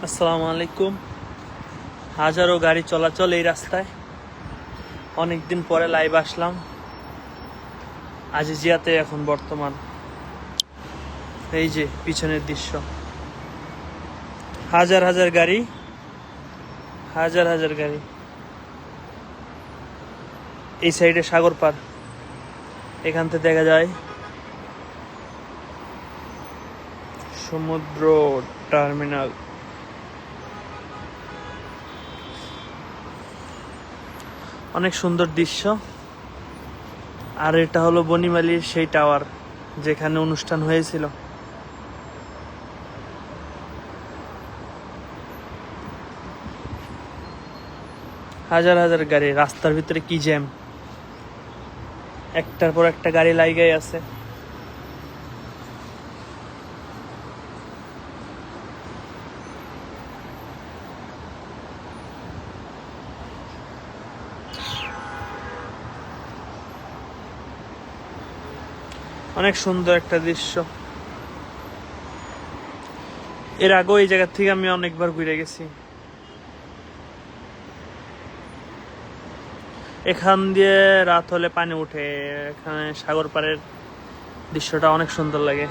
আসসালামু আলাইকুম। হাজারো গাড়ি চলাচল এই রাস্তায়। অনেকদিন পরে লাইভ আসলাম। আজিজিয়াতে এখন বর্তমান। এই যে পিছনের দৃশ্য, হাজার হাজার গাড়ি, হাজার হাজার গাড়ি। এই সাইডে সাগর পার, এখান থেকে দেখা যায় সমুদ্র টার্মিনাল। অনেক সুন্দর দৃশ্য। আর এটা হলো বনিমালির সেই টাওয়ার যেখানে অনুষ্ঠান হয়েছিল। হাজার হাজার গাড়ি, রাস্তার ভিতরে কি জ্যাম, একটার পর একটা গাড়ি লাগাই আছে। অনেক সুন্দর একটা দৃশ্য। এর আগেও এই জায়গা থেকে আমি অনেকবার ঘুরে গেছি। এখান দিয়ে রাত হলে পানি উঠে, এখানে সাগর পাড়ের দৃশ্যটা অনেক সুন্দর লাগে।